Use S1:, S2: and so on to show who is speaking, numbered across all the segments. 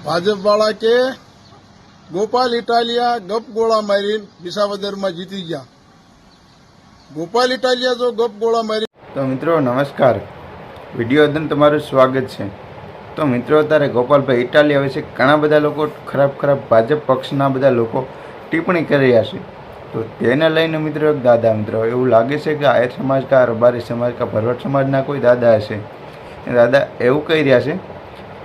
S1: ભાજપવાળા કે ગોપાલ ઇટાલિયા ગપ ગોળા મારીને વિસાવદરમાં જીતી ગયા. ગોપાલ ઇટાલિયા જો ગપ ગોળા મારી.
S2: તો મિત્રો નમસ્કાર, વિડીયો અંદર તમારું સ્વાગત છે. તો મિત્રો અત્યારે ગોપાલભાઈ ઇટાલિયા વિશે ઘણા બધા લોકો ખરાબ ભાજપ પક્ષના બધા લોકો ટિપ્પણી કરી રહ્યા છે. તો તેને લઈને મિત્રો દાદા મિત્રો એવું લાગે છે કે આયર સમાજ કા રબારી સમાજ કા ભરવાડ સમાજના કોઈ દાદા હશે. એ દાદા એવું કહી રહ્યા છે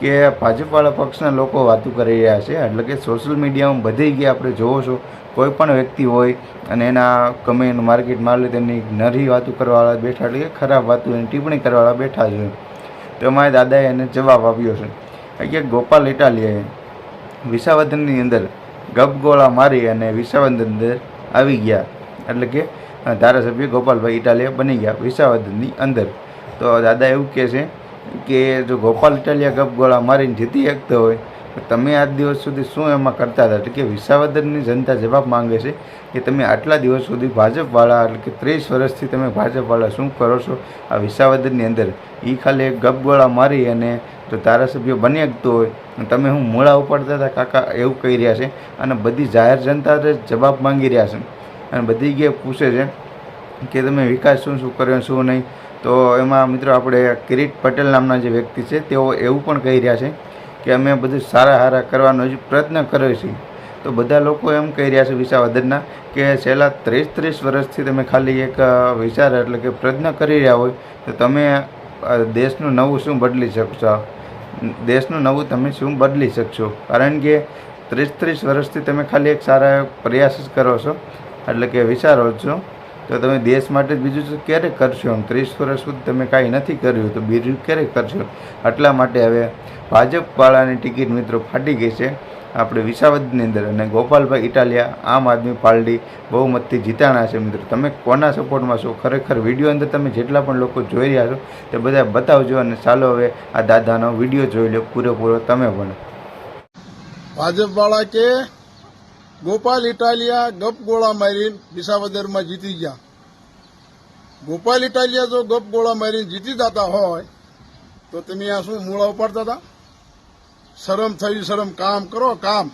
S2: કે ભાજપવાળા પક્ષના લોકો વાતો કરી રહ્યા છે, એટલે કે સોશિયલ મીડિયામાં બધી ગયા આપણે જોવો છો, કોઈ પણ વ્યક્તિ હોય અને એના કમેન્ટ માર્કેટમાં લે તેની નરી વાતો કરવાવાળા બેઠા, એટલે કે ખરાબ વાતો એની ટિપ્પણી કરવાવાળા બેઠા છે. તો અમારા દાદાએ એને જવાબ આપ્યો છે કે ગોપાલ ઇટાલિયાએ વિસાવદરની અંદર ગપગોળા મારી અને વિસાવદર અંદર આવી ગયા, એટલે કે ધારાસભ્ય ગોપાલભાઈ ઇટાલિયા બની ગયા વિસાવદરની અંદર. તો દાદા એવું કહે છે કે જો ગોપાલ ઇટાલિયા ગપગોળા મારીને જીતી શકતો હોય તો તમે આજ દિવસ સુધી શું એમાં કરતા હતા? એટલે કે વિસાવદરની જનતા જવાબ માંગે છે કે તમે આટલા દિવસ સુધી ભાજપવાળા, એટલે કે 30 વર્ષથી તમે ભાજપવાળા શું કરો છો આ વિસાવદરની અંદર? એ ખાલી એક ગપગોળા મારી અને જો ધારાસભ્ય બની શકતો હોય તમે હું મૂળા ઉપાડતા હતા કાકા, એવું કહી રહ્યા છે. અને બધી જાહેર જનતા જવાબ માંગી રહ્યા છે અને બધી જગ્યાએ પૂછે છે કે તમે વિકાસ શું કર્યો શું નહીં. તો એમાં મિત્રો આપણે કિરીટ પટેલ નામના જે વ્યક્તિ છે તેઓ એવું પણ કહી રહ્યા છે કે અમે બધું સારા કરવાનો જ પ્રયત્ન કર્યો છે. તો બધા લોકો એમ કહી રહ્યા છે વિસાવદરના કે છેલ્લા 30 વર્ષથી તમે ખાલી એક વિચાર, એટલે કે પ્રયત્ન કરી રહ્યા હોય તો તમે દેશનું નવું શું બદલી શકશો? દેશનું નવું તમે શું બદલી શકશો? કારણ કે 30 વર્ષથી તમે ખાલી એક સારા પ્રયાસ જ કરો છો, એટલે કે વિચારો છો. તો તમે દેશ માટે જ બીજું ક્યારે કરશો? 30 વર્ષ સુધી તમે કાંઈ નથી કર્યું તો બીજું ક્યારે કરશો? એટલા માટે હવે ભાજપવાળાની ટિકિટ મિત્રો ફાટી ગઈ છે આપણે વિસાવદરની અંદર, અને ગોપાલભાઈ ઇટાલિયા આમ આદમી પાર્ટી બહુમતથી જીતાણા છે. મિત્રો તમે કોના સપોર્ટમાં છો? ખરેખર વિડીયો અંદર તમે જેટલા પણ લોકો જોઈ રહ્યા છો તે બધા બતાવજો. અને ચાલો હવે આ દાદાનો વિડીયો જોઈ લો પૂરેપૂરો તમે પણ.
S1: ભાજપવાળા કે ગોપાલ ઇટાલિયા ગપ ગોળા મારીને વિસાવદરમાં જીતી ગયા. ગોપાલ ઇટાલિયા જો ગપ ગોળા મારીને જીતી જતા હોય તો તમે આ શું મૂળા ઉપાડતા હતા? શરમ થઈ શરમ, કામ કરો કામ.